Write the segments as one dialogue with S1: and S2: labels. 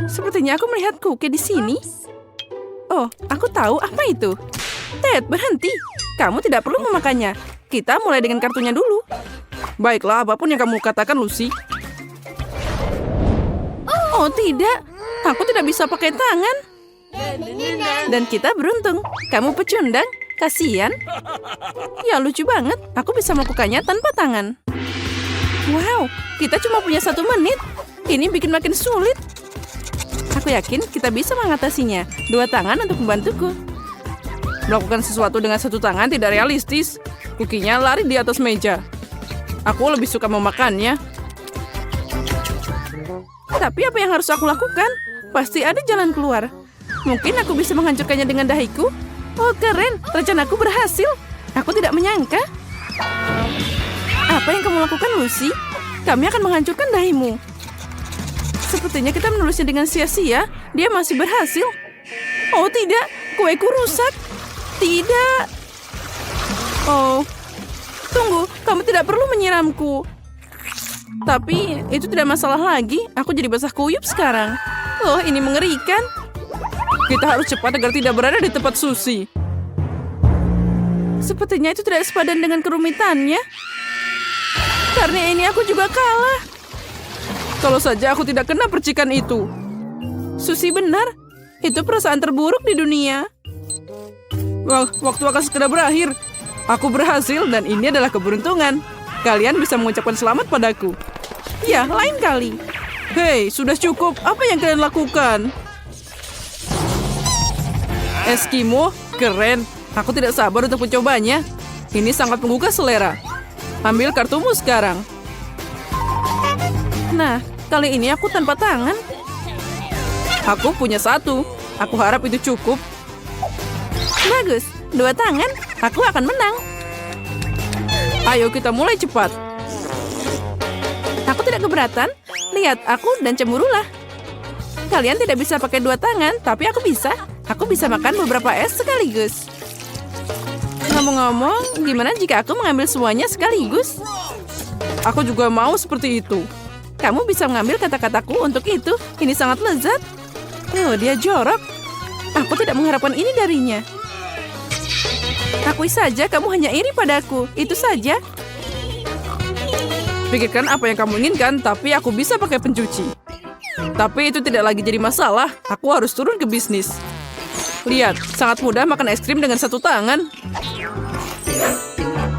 S1: Sepertinya aku melihat Cookie di sini. Oh, aku tahu apa itu. Ted, berhenti. Kamu tidak perlu memakannya. Kita mulai dengan kartunya dulu. Baiklah, apapun yang kamu katakan, Lucy. Oh, tidak. Aku tidak bisa pakai tangan. Dan kita beruntung. Kamu pecundang. Kasian. Ya, lucu banget. Aku bisa melakukannya tanpa tangan. Wow, kita cuma punya 1 menit. Ini bikin makin sulit. Aku yakin kita bisa mengatasinya. 2 tangan untuk membantuku. Melakukan sesuatu dengan 1 tangan tidak realistis. Kukinya lari di atas meja. Aku lebih suka memakannya. Tapi apa yang harus aku lakukan? Pasti ada jalan keluar. Mungkin aku bisa menghancurkannya dengan dahiku. Oh, keren. Rencanaku berhasil. Aku tidak menyangka. Apa yang kamu lakukan, Lucy? Kami akan menghancurkan dahimu. Sepertinya kita menulisnya dengan sia-sia. Dia masih berhasil. Oh, tidak. Kueku rusak. Tidak. Oh, tunggu. Kamu tidak perlu menyiramku. Tapi itu tidak masalah lagi. Aku jadi basah kuyup sekarang. Oh, ini mengerikan. Kita harus cepat agar tidak berada di tempat Susie. Sepertinya itu tidak sepadan dengan kerumitannya. Karena ini aku juga kalah. Kalau saja aku tidak kena percikan itu. Susie benar. Itu perasaan terburuk di dunia. Wah, waktu akan segera berakhir. Aku berhasil dan ini adalah keberuntungan. Kalian bisa mengucapkan selamat padaku. Ya, lain kali. Hei, sudah cukup. Apa yang kalian lakukan? Eskimo, keren. Aku tidak sabar untuk mencobanya. Ini sangat menggugah selera. Ambil kartumu sekarang. Nah, kali ini aku tanpa tangan. Aku punya 1. Aku harap itu cukup. Bagus, 2 tangan. Aku akan menang. Ayo kita mulai cepat. Aku tidak keberatan. Lihat aku dan cemburulah. Kalian tidak bisa pakai 2 tangan, tapi aku bisa. Aku bisa makan beberapa es sekaligus. Ngomong-ngomong, gimana jika aku mengambil semuanya sekaligus? Aku juga mau seperti itu. Kamu bisa mengambil kata-kataku untuk itu. Ini sangat lezat. Oh, dia jorok. Aku tidak mengharapkan ini darinya. Akui saja kamu hanya iri padaku. Itu saja. Pikirkan apa yang kamu inginkan, tapi aku bisa pakai pencuci. Tapi itu tidak lagi jadi masalah. Aku harus turun ke bisnis. Lihat, sangat mudah makan es krim dengan 1 tangan.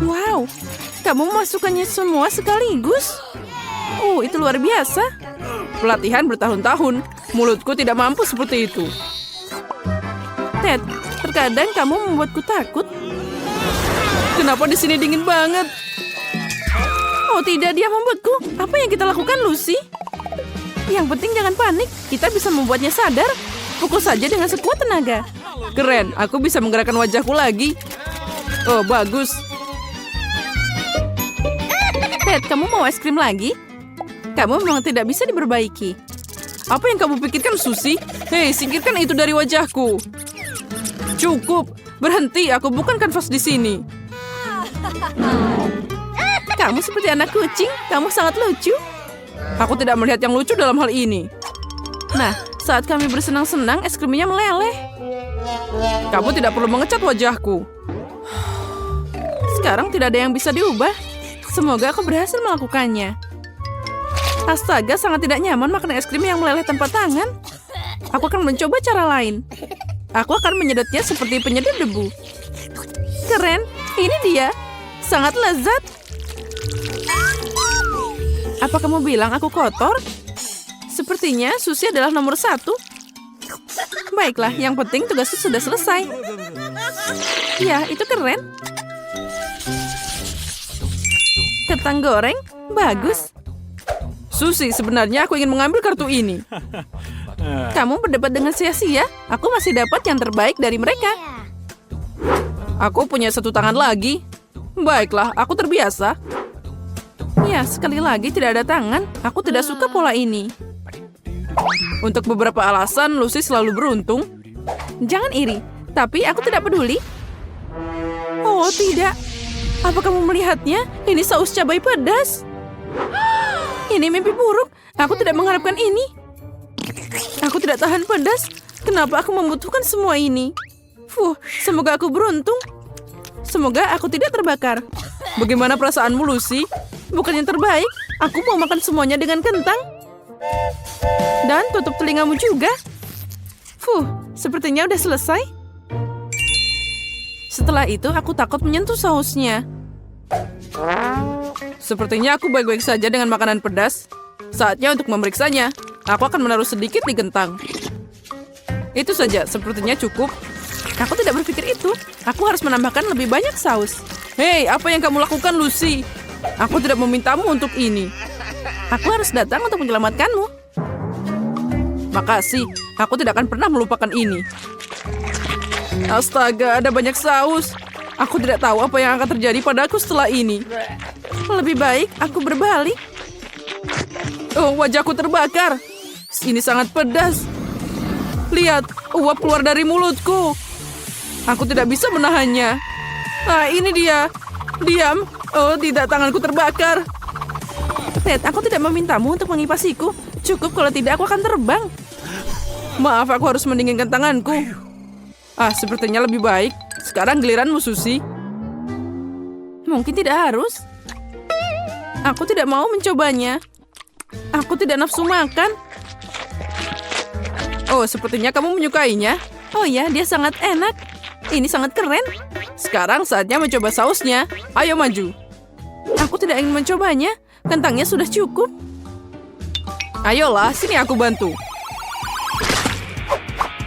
S1: Wow, kamu memasukkannya semua sekaligus. Oh, itu luar biasa. Pelatihan bertahun-tahun. Mulutku tidak mampu seperti itu. Ted, terkadang kamu membuatku takut. Kenapa di sini dingin banget? Oh tidak, dia membuatku. Apa yang kita lakukan, Lucy? Yang penting jangan panik. Kita bisa membuatnya sadar. Pukul saja dengan sekuat tenaga. Keren, aku bisa menggerakkan wajahku lagi. Oh, bagus. Ted, kamu mau es krim lagi? Kamu memang tidak bisa diperbaiki. Apa yang kamu pikirkan, Susie? Hei, singkirkan itu dari wajahku. Cukup, berhenti. Aku bukan kanvas di sini. Kamu seperti anak kucing. Kamu sangat lucu. Aku tidak melihat yang lucu dalam hal ini. Nah, saat kami bersenang-senang, es krimnya meleleh. Kamu tidak perlu mengecat wajahku. Sekarang tidak ada yang bisa diubah. Semoga aku berhasil melakukannya. Astaga, sangat tidak nyaman makan es krim yang meleleh tanpa tangan. Aku akan mencoba cara lain. Aku akan menyedotnya seperti penyedot debu. Keren, ini dia. Sangat lezat. Apa kamu bilang aku kotor? Sepertinya Susie adalah nomor 1. Baiklah, yang penting tugasku sudah selesai. Ya, itu keren. Kentang goreng, bagus. Susie, sebenarnya aku ingin mengambil kartu ini. Kamu berdebat dengan sia-sia. Aku masih dapat yang terbaik dari mereka. Aku punya 1 tangan lagi. Baiklah, aku terbiasa. Ya, sekali lagi tidak ada tangan. Aku tidak suka pola ini. Untuk beberapa alasan, Lucy selalu beruntung. Jangan iri, tapi aku tidak peduli. Oh, tidak. Apa kamu melihatnya? Ini saus cabai pedas. Ini mimpi buruk. Aku tidak mengharapkan ini. Aku tidak tahan pedas. Kenapa aku membutuhkan semua ini? Semoga aku beruntung. Semoga aku tidak terbakar. Bagaimana perasaanmu, Lucy? Bukan yang terbaik. Aku mau makan semuanya dengan kentang. Dan tutup telingamu juga. Sepertinya udah selesai. Setelah itu aku takut menyentuh sausnya. Sepertinya aku baik-baik saja dengan makanan pedas. Saatnya untuk memeriksanya. Aku akan menaruh sedikit di kentang. Itu saja, sepertinya cukup. Aku tidak berpikir itu. Aku harus menambahkan lebih banyak saus. Hei, apa yang kamu lakukan, Lucy? Aku tidak memintamu untuk ini. Aku harus datang untuk menyelamatkanmu. Makasih, aku tidak akan pernah melupakan ini. Astaga, ada banyak saus. Aku tidak tahu apa yang akan terjadi padaku setelah ini. Lebih baik aku berbalik. Oh, wajahku terbakar. Ini sangat pedas. Lihat, uap keluar dari mulutku. Aku tidak bisa menahannya. Ini dia. Diam. Oh, tidak, tanganku terbakar. Ted, aku tidak memintamu untuk mengipasiku. Cukup, kalau tidak aku akan terbang. Maaf, aku harus mendinginkan tanganku. Sepertinya lebih baik. Sekarang giliranmu, Susie. Mungkin tidak harus. Aku tidak mau mencobanya. Aku tidak nafsu makan. Oh, sepertinya kamu menyukainya. Oh ya, dia sangat enak. Ini sangat keren. Sekarang saatnya mencoba sausnya. Ayo maju. Aku tidak ingin mencobanya. Kentangnya sudah cukup. Ayolah, sini aku bantu.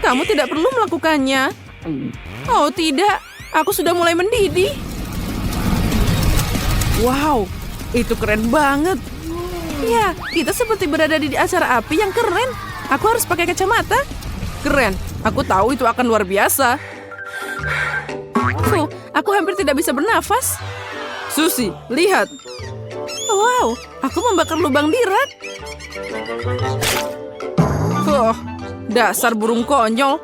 S1: Kamu tidak perlu melakukannya. Oh tidak, aku sudah mulai mendidih. Wow, itu keren banget. Ya, kita seperti berada di acara api yang keren. Aku harus pakai kacamata. Keren, aku tahu itu akan luar biasa. Aku hampir tidak bisa bernafas. Susie, lihat. Wow, aku membakar lubang di rak. Dasar burung konyol.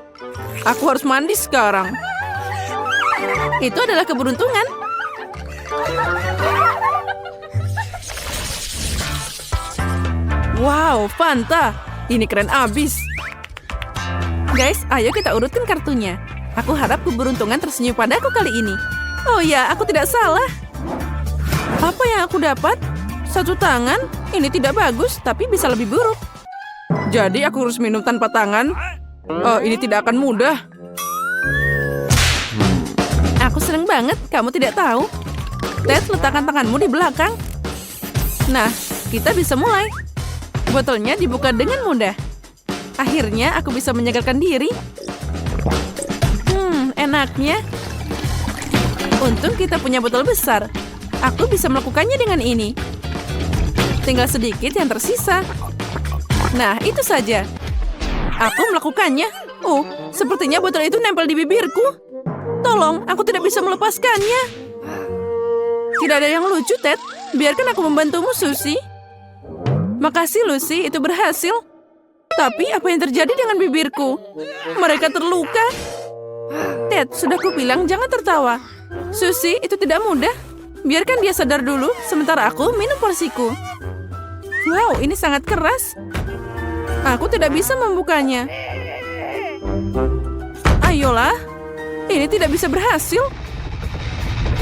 S1: Aku harus mandi sekarang. Itu adalah keberuntungan. Wow, Fanta. Ini keren abis. Guys, ayo kita urutkan kartunya. Aku harap keberuntungan tersenyum padaku kali ini. Oh ya, aku tidak salah. Apa yang aku dapat? 1 tangan. Ini tidak bagus, tapi bisa lebih buruk. Jadi aku harus minum tanpa tangan? Oh, ini tidak akan mudah. Aku senang banget, kamu tidak tahu. Ted, letakkan tanganmu di belakang. Nah, kita bisa mulai. Botolnya dibuka dengan mudah. Akhirnya aku bisa menyegarkan diri. Enaknya. Untung kita punya botol besar. Aku bisa melakukannya dengan ini. Tinggal sedikit yang tersisa. Nah, itu saja. Aku melakukannya. Oh, sepertinya botol itu nempel di bibirku. Tolong, aku tidak bisa melepaskannya. Tidak ada yang lucu, Ted. Biarkan aku membantumu, Susie. Makasih, Lucy. Itu berhasil. Tapi apa yang terjadi dengan bibirku? Mereka terluka. Ted, sudah kubilang jangan tertawa. Susie, itu tidak mudah. Biarkan dia sadar dulu, sementara aku minum porsiku. Wow, ini sangat keras. Aku tidak bisa membukanya. Ayolah. Ini tidak bisa berhasil.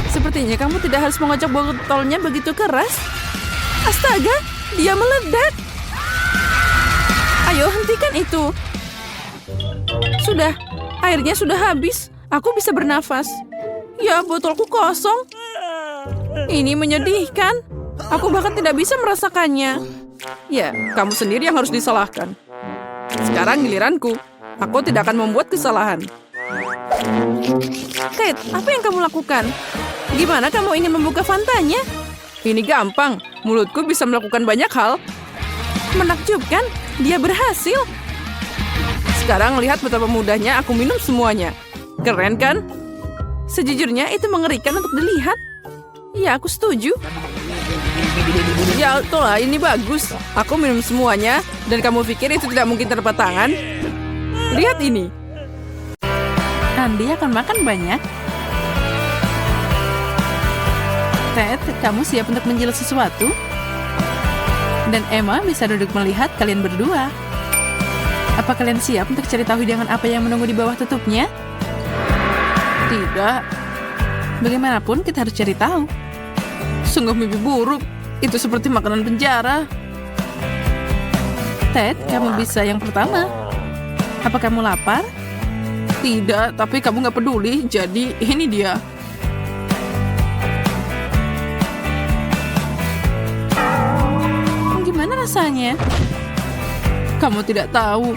S1: Sepertinya kamu tidak harus mengocok botolnya begitu keras. Astaga, dia meledak. Ayo, hentikan itu. Sudah, airnya sudah habis. Aku bisa bernafas. Ya, botolku kosong. Ini menyedihkan. Aku bahkan tidak bisa merasakannya. Ya, kamu sendiri yang harus disalahkan. Sekarang giliranku. Aku tidak akan membuat kesalahan. Kate, apa yang kamu lakukan? Gimana kamu ingin membuka Fantanya? Ini gampang. Mulutku bisa melakukan banyak hal. Menakjubkan, dia berhasil. Sekarang lihat betapa mudahnya aku minum semuanya. Keren kan? Sejujurnya itu mengerikan untuk dilihat. Ya, aku setuju. Ya, itulah, ini bagus. Aku minum semuanya, dan kamu pikir itu tidak mungkin tanpa tangan? Lihat ini. Andy akan makan banyak. Ted, kamu siap untuk menjelaskan sesuatu? Dan Emma bisa duduk melihat kalian berdua. Apa kalian siap untuk cari tahu hidangan apa yang menunggu di bawah tutupnya? Tidak. Bagaimanapun kita harus cari tahu. Sungguh mimpi buruk. Itu seperti makanan penjara. Ted, kamu bisa yang pertama. Apa kamu lapar? Tidak, tapi kamu nggak peduli. Jadi ini dia. Gimana rasanya? Kamu tidak tahu.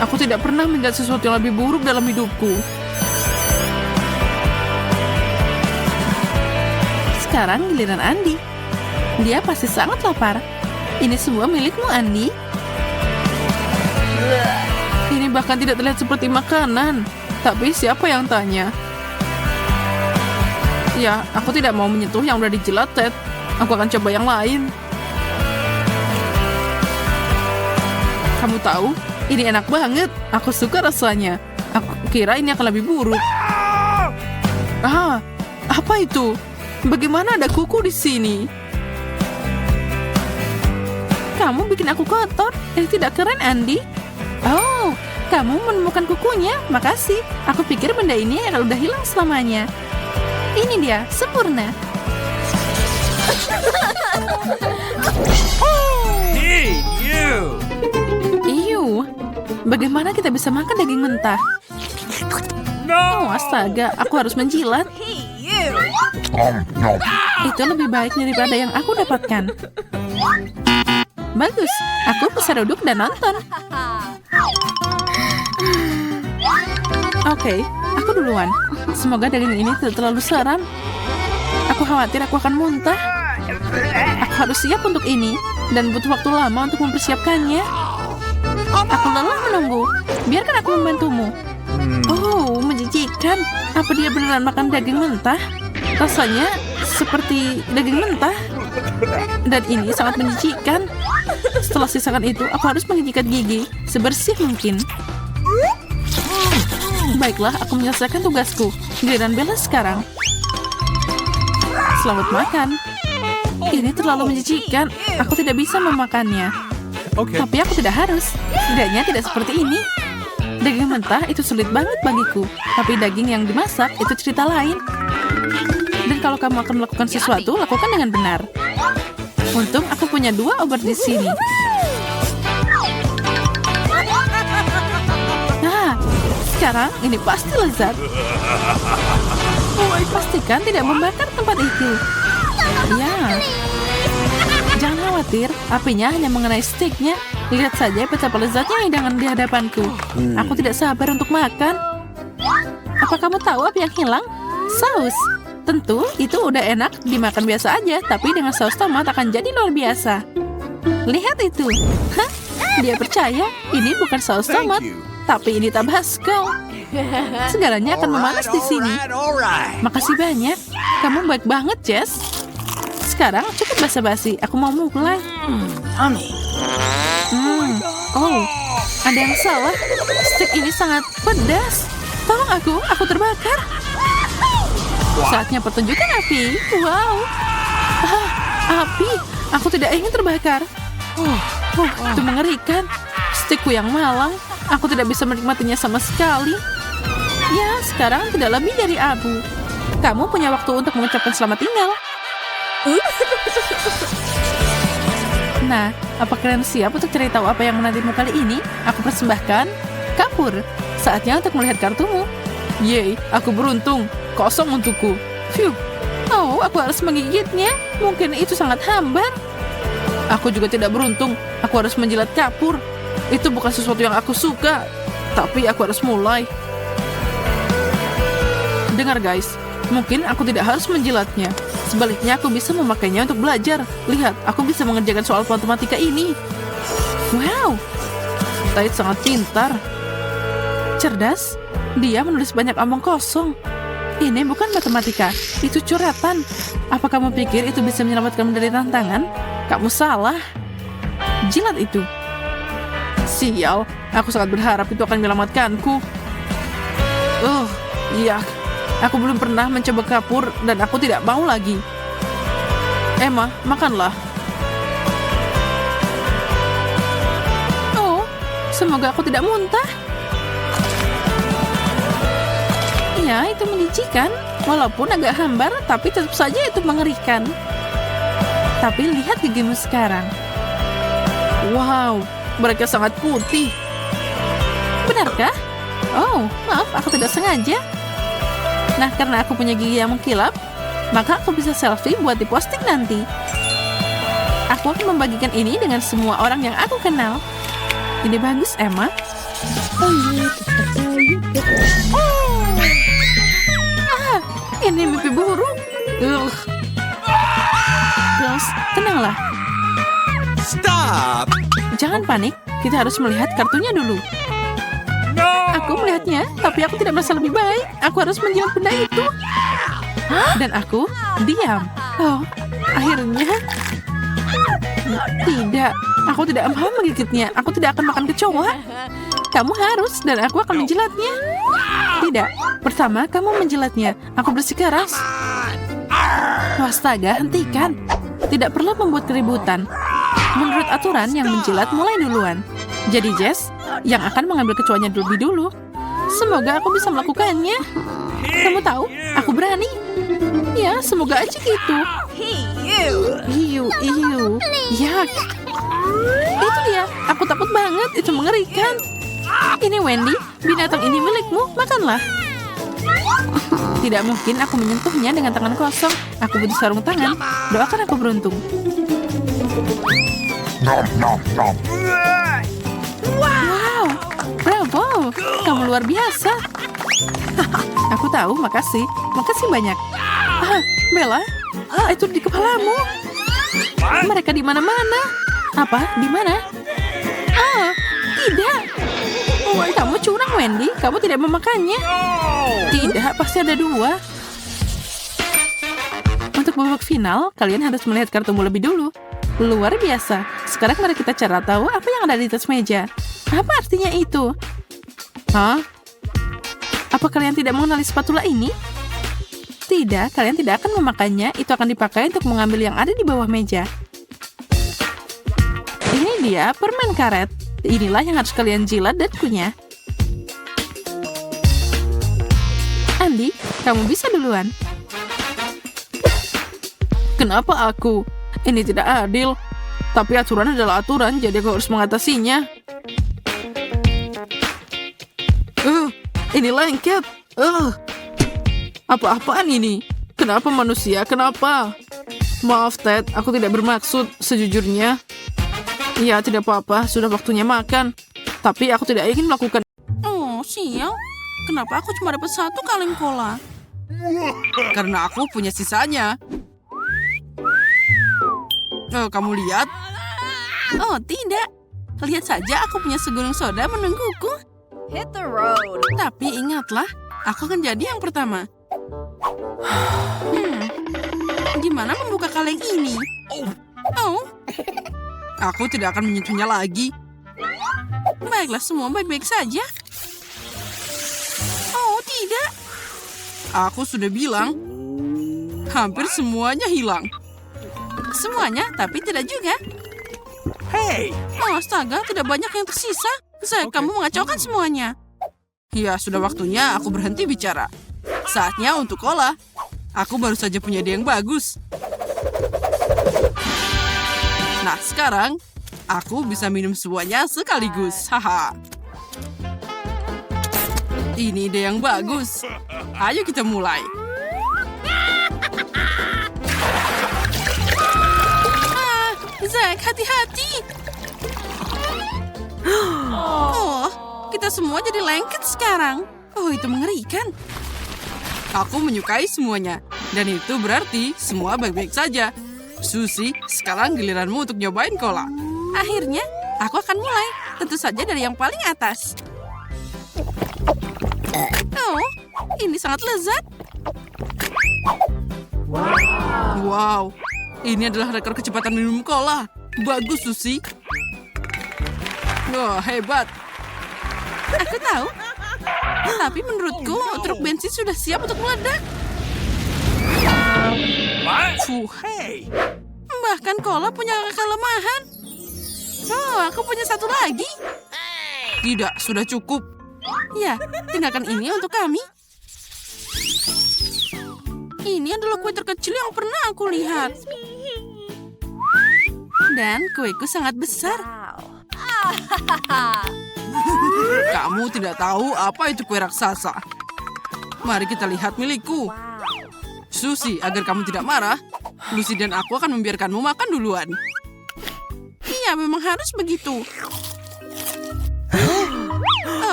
S1: Aku tidak pernah melihat sesuatu yang lebih buruk dalam hidupku. Sekarang giliran Andi. Dia pasti sangat lapar. Ini semua milikmu, Andi. Ini bahkan tidak terlihat seperti makanan. Tapi siapa yang tanya? Ya, aku tidak mau menyentuh yang udah dijilat, Ted. Aku akan coba yang lain. Kamu tahu, ini enak banget. Aku suka rasanya. Aku kira ini akan lebih buruk. Ah, apa itu? Bagaimana ada kuku di sini? Kamu bikin aku kotor. Ini tidak keren, Andi. Oh, kamu menemukan kukunya. Makasih. Aku pikir benda ini akan udah hilang selamanya. Ini dia, sempurna.
S2: Hey, you!
S1: Iyu, bagaimana kita bisa makan daging mentah? Oh, astaga, aku harus menjilat. Itu lebih baik daripada yang aku dapatkan. Bagus, aku bisa duduk dan nonton. Oke, aku duluan. Semoga daging ini tidak terlalu seram. Aku khawatir aku akan muntah. Aku harus siap untuk ini dan butuh waktu lama untuk mempersiapkannya. Aku lelah menunggu. Biarkan aku membantumu. Oh, menjijikan. Apa dia beneran makan daging mentah? Rasanya seperti daging mentah. Dan ini sangat menjijikan. Setelah sisakan itu, aku harus mengikat gigi sebersih mungkin. Baiklah, aku menyelesaikan tugasku. Giliran Bella sekarang. Selamat makan. Ini terlalu menjijikan. Aku tidak bisa memakannya. Tapi aku tidak harus. Setidaknya tidak seperti ini. Daging mentah itu sulit banget bagiku. Tapi daging yang dimasak itu cerita lain. Dan kalau kamu akan melakukan sesuatu, lakukan dengan benar. Untung aku punya 2 obat di sini. Nah, sekarang ini pasti lezat. Pastikan tidak membakar tempat itu. Ya. Jangan khawatir, apinya hanya mengenai steaknya. Lihat saja betapa lezatnya hidangan di hadapanku. Aku tidak sabar untuk makan. Apa kamu tahu apa yang hilang? Saus. Tentu, itu udah enak dimakan biasa aja, tapi dengan saus tomat akan jadi luar biasa. Lihat itu. Hah? Dia percaya ini bukan saus tomat, tapi ini Tabasco. Segalanya akan memanas di sini. Makasih banyak. Kamu baik banget, Jess. Sekarang cukup basa-basi. Aku mau mulai. Oh, ada yang salah. Steak ini sangat pedas. Tolong aku terbakar. Saatnya pertunjukan api. Wow. Api. Aku tidak ingin terbakar. Itu mengerikan. Steakku yang malang. Aku tidak bisa menikmatinya sama sekali. Ya, sekarang tidak lebih dari abu. Kamu punya waktu untuk mengucapkan selamat tinggal. Nah, apa kalian siap untuk cari tahu apa yang menantimu kali ini? Aku persembahkan kapur. Saatnya untuk melihat kartumu. Yeay, aku beruntung. Kosong untukku. Phew. Oh, aku harus menggigitnya. Mungkin itu sangat hambar. Aku juga tidak beruntung. Aku harus menjilat kapur. Itu bukan sesuatu yang aku suka. Tapi aku harus mulai. Dengar guys, mungkin aku tidak harus menjilatnya. Sebaliknya aku bisa memakainya untuk belajar. Lihat, aku bisa mengerjakan soal matematika ini. Wow, Tait sangat pintar. Cerdas, dia menulis banyak omong kosong. Ini bukan matematika, itu coretan. Apa kamu pikir itu bisa menyelamatkan dari tantangan? Kamu salah. Jilat itu. Sial, aku sangat berharap itu akan menyelamatkanku. Iya. Aku belum pernah mencoba kapur dan aku tidak mau lagi. Emma, makanlah. Semoga aku tidak muntah. Ya, itu menjijikan. Walaupun agak hambar, tapi tetap saja itu mengerikan. Tapi lihat gigimu sekarang. Wow, mereka sangat putih. Benarkah? Oh, maaf, aku tidak sengaja. Nah, karena aku punya gigi yang mengkilap, maka aku bisa selfie buat diposting nanti. Aku akan membagikan ini dengan semua orang yang aku kenal. Ini bagus, Emma. Ini mimpi buruk. Girls, tenanglah.
S2: Stop!
S1: Jangan panik. Kita harus melihat kartunya dulu.
S2: No!
S1: Aku melihatnya, tapi aku tidak merasa lebih baik. Aku harus menjilat benda itu. Dan aku diam. Oh, akhirnya. Tidak, aku tidak mau menggigitnya. Aku tidak akan makan kecoa. Kamu harus, dan aku akan menjilatnya. Tidak, pertama kamu menjilatnya. Aku bersikeras. Astaga, hentikan. Tidak perlu membuat keributan. Menurut aturan, yang menjilat mulai duluan. Jadi Jess, yang akan mengambil kecoanya lebih dulu. Semoga aku bisa melakukannya. Kamu tahu, aku berani. Ya, semoga aja gitu. Iu. Yak. Itu dia, aku takut banget. Itu mengerikan. Ini Wendy, binatang ini milikmu, makanlah. Tidak mungkin aku menyentuhnya dengan tangan kosong. Aku butuh sarung tangan. Doakan aku beruntung. Wow, bravo, kamu luar biasa. Aku tahu, makasih. Makasih banyak. Bella, itu di kepalamu. Mereka di mana-mana. Apa? Di mana? Tidak. Kamu curang, Wendy. Kamu tidak memakannya. Tidak, pasti ada dua. Untuk babak final, kalian harus melihat kartumu lebih dulu. Luar biasa. Sekarang mari kita cari tahu apa yang ada di atas meja. Apa artinya itu? Apa kalian tidak mengenali spatula ini? Tidak, kalian tidak akan memakannya. Itu akan dipakai untuk mengambil yang ada di bawah meja. Ini dia, permen karet. Inilah yang harus kalian jilat dan kunyah. Andy, kamu bisa duluan. Kenapa aku? Ini tidak adil. Tapi aturan adalah aturan, jadi aku harus mengatasinya. Ini lengket. Apa-apaan ini? Kenapa manusia? Kenapa? Maaf, Ted. Aku tidak bermaksud sejujurnya. Ya, tidak apa-apa. Sudah waktunya makan. Tapi aku tidak ingin melakukan... Oh, sial. Kenapa aku cuma dapat satu kaleng cola? Karena aku punya sisanya. Kamu lihat? Oh, tidak. Lihat saja, aku punya segunung soda menungguku.
S3: Hit the road.
S1: Tapi ingatlah, aku akan jadi yang pertama. Gimana membuka kaleng ini? Oh, aku tidak akan menyentuhnya lagi. Baiklah, semua baik-baik saja. Oh, tidak. Aku sudah bilang, hampir semuanya hilang. Semuanya, tapi tidak juga.
S2: Hey!
S1: Oh, astaga, tidak banyak yang tersisa. Kamu mengacaukan semuanya. Ya, sudah waktunya aku berhenti bicara. Saatnya untuk cola. Aku baru saja punya ide yang bagus. Nah, sekarang aku bisa minum semuanya sekaligus. Haha. Ini ide yang bagus. Ayo kita mulai. Zack, hati-hati. Oh, kita semua jadi lengket sekarang. Oh, itu mengerikan. Aku menyukai semuanya. Dan itu berarti semua baik-baik saja. Susie, sekarang giliranmu untuk nyobain cola. Akhirnya, aku akan mulai. Tentu saja dari yang paling atas. Oh, ini sangat lezat. Wow, ini adalah rekor kecepatan minum cola. Bagus, Susie. Wah, hebat. Aku tahu. Tapi menurutku, truk bensin sudah siap untuk meledak.
S2: Hey!
S1: Bahkan cola punya kelemahan. Oh, aku punya satu lagi. Tidak, sudah cukup. Ya, tinggalkan ini untuk kami. Ini adalah kue terkecil yang pernah aku lihat. Dan kueku sangat besar. Kamu tidak tahu apa itu kue raksasa. Mari kita lihat milikku. Susie, agar kamu tidak marah, Lucy dan aku akan membiarkanmu makan duluan. Iya, memang harus begitu.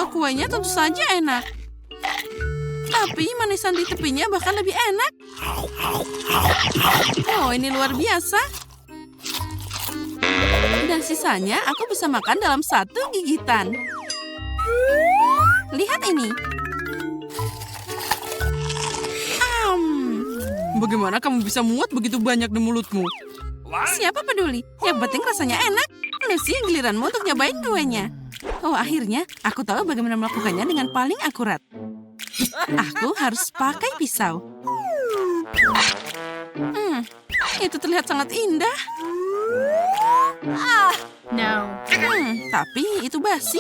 S1: Kuenya tentu saja enak. Tapi manisan di tepinya bahkan lebih enak. Oh, ini luar biasa. Dan sisanya aku bisa makan dalam satu gigitan. Lihat ini. Bagaimana kamu bisa muat begitu banyak di mulutmu? Siapa peduli? Yang penting rasanya enak. Lucy, giliranmu untuk nyobain kuenya. Oh, akhirnya aku tahu bagaimana melakukannya dengan paling akurat. Aku harus pakai pisau. Itu terlihat sangat indah.
S3: No.
S1: Tapi itu basi.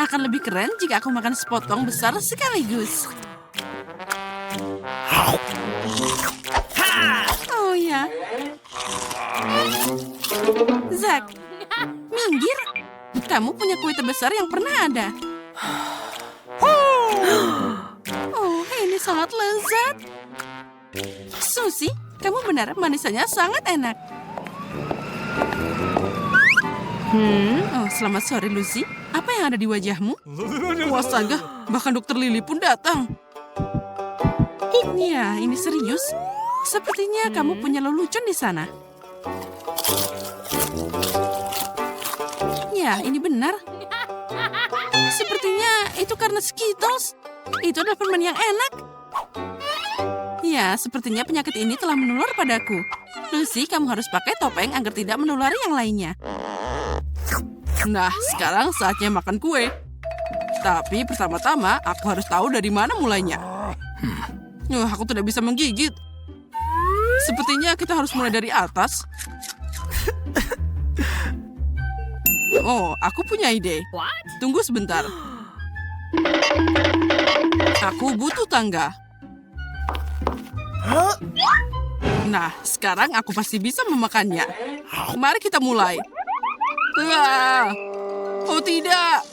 S1: Akan lebih keren jika aku makan sepotong besar sekaligus. Oh ya. Zack, minggir. Kamu punya kue terbesar yang pernah ada. Oh, ini sangat lezat. Susie, kamu benar, manisannya sangat enak. Oh, selamat sore, Lucy. Apa yang ada di wajahmu? Astaga, bahkan Dokter Lily pun datang. Ya, ini serius. Sepertinya kamu punya lelucon di sana. Ya, ini benar. Sepertinya itu karena Skittles. Itu adalah permen yang enak. Ya, sepertinya penyakit ini telah menular padaku. Lucy, kamu harus pakai topeng agar tidak menulari yang lainnya. Nah, sekarang saatnya makan kue. Tapi pertama-tama, aku harus tahu dari mana mulainya. Aku tidak bisa menggigit. Sepertinya kita harus mulai dari atas. Oh, aku punya ide. Tunggu sebentar. Aku butuh tangga. Nah, sekarang aku pasti bisa memakannya. Mari kita mulai. Wah. Oh tidak.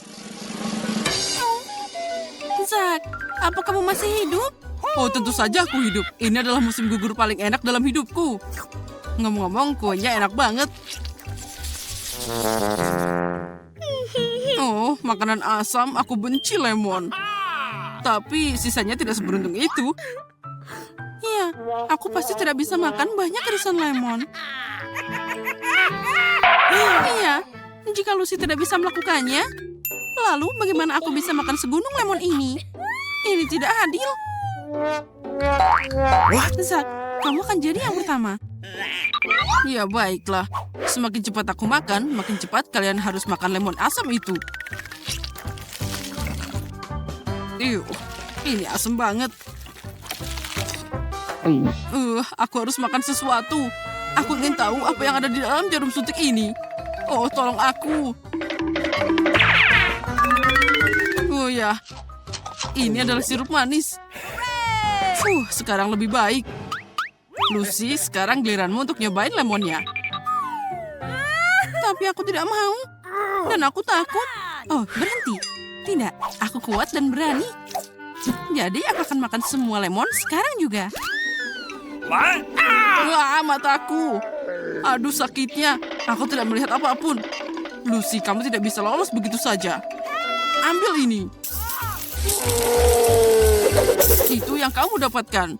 S1: Zack, apa kamu masih hidup? Oh, tentu saja aku hidup. Ini adalah musim gugur paling enak dalam hidupku. Ngomong-ngomong, kuenya enak banget. Oh, makanan asam, aku benci lemon. Tapi sisanya tidak seberuntung itu. Iya, aku pasti tidak bisa makan banyak irisan lemon. Iya, jika Lucy tidak bisa melakukannya, lalu bagaimana aku bisa makan segunung lemon ini? Ini tidak adil. Zack, kamu akan jadi yang pertama. Ya, baiklah. Semakin cepat aku makan, makin cepat kalian harus makan lemon asam itu. Ini asam banget. Aku harus makan sesuatu. Aku ingin tahu apa yang ada di dalam jarum suntik ini. Oh, tolong aku. Oh ya, ini adalah sirup manis. Sekarang lebih baik. Lucy, sekarang giliranmu untuk nyobain lemonnya. Tapi aku tidak mau. Dan aku takut. Oh, berhenti. Tidak, aku kuat dan berani. Jadi aku akan makan semua lemon sekarang juga. Wah, mataku. Aduh, sakitnya. Aku tidak melihat apapun. Lucy, kamu tidak bisa lolos begitu saja. Ambil ini. Itu yang kamu dapatkan.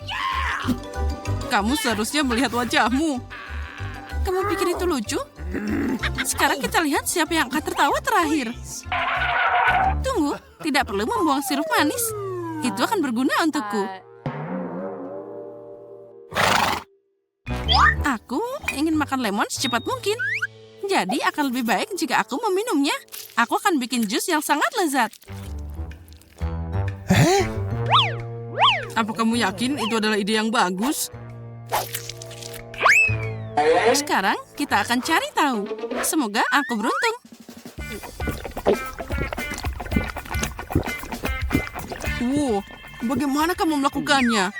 S1: Kamu seharusnya melihat wajahmu. Kamu pikir itu lucu? Sekarang kita lihat siapa yang akan tertawa terakhir. Tunggu, tidak perlu membuang sirup manis. Itu akan berguna untukku. Aku ingin makan lemon secepat mungkin. Jadi akan lebih baik jika aku meminumnya. Aku akan bikin jus yang sangat lezat. Apa kamu yakin itu adalah ide yang bagus? Sekarang kita akan cari tahu. Semoga aku beruntung. Bagaimana kamu melakukannya?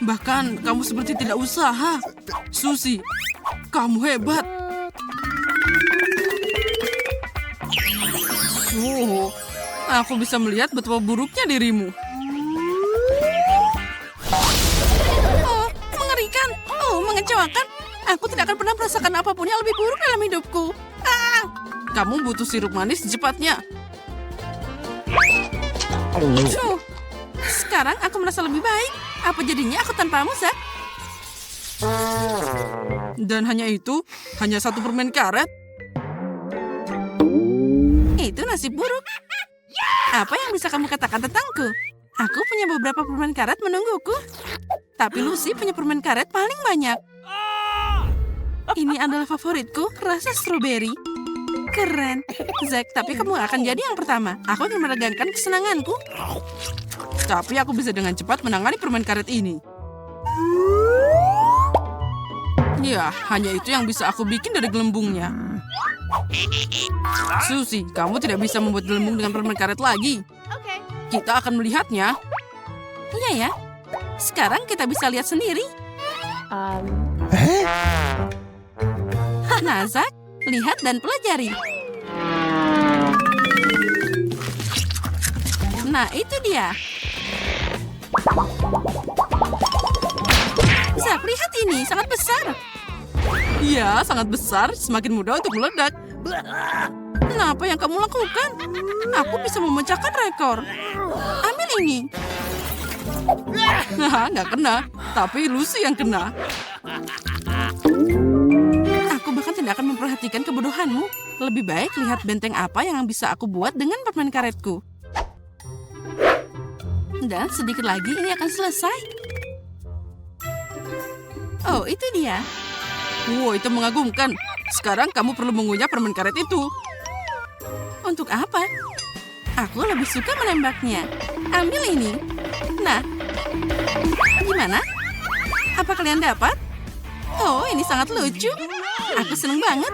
S1: Bahkan kamu seperti tidak usaha. Susie, kamu hebat. Aku bisa melihat betapa buruknya dirimu. Oh, mengerikan. Oh, mengecewakan. Aku tidak akan pernah merasakan apapun yang lebih buruk dalam hidupku. Kamu butuh sirup manis secepatnya. Sekarang aku merasa lebih baik. Apa jadinya aku tanpamu, Zack? Dan hanya itu, hanya satu permen karet. Itu nasib buruk. Apa yang bisa kamu katakan tentangku? Aku punya beberapa permen karet menungguku. Tapi Lucy punya permen karet paling banyak. Ini adalah favoritku, rasa stroberi. Keren. Zack, tapi kamu akan jadi yang pertama. Aku akan meregangkan kesenanganku. Tapi aku bisa dengan cepat menangani permen karet ini. Ya, hanya itu yang bisa aku bikin dari gelembungnya. Susie, kamu tidak bisa membuat gelembung dengan permen karet lagi.
S3: Okay.
S1: Kita akan melihatnya. Iya ya. Sekarang kita bisa lihat sendiri. Nah, Zack, lihat dan pelajari. Nah, itu dia. Zack, lihat ini, sangat besar. Iya, sangat besar, semakin mudah untuk meledak. Nah, apa yang kamu lakukan? Aku bisa memecahkan rekor. Ambil ini. Nah, nggak kena, tapi Lucy yang kena. Aku bahkan tidak akan memperhatikan kebodohanmu. Lebih baik lihat benteng apa yang bisa aku buat dengan permen karetku. Dan sedikit lagi ini akan selesai. Oh, itu dia. Wow, itu mengagumkan. Sekarang kamu perlu mengunyah permen karet itu. Untuk apa? Aku lebih suka menembaknya. Ambil ini. Nah, gimana? Apa kalian dapat? Oh, ini sangat lucu. Aku senang banget.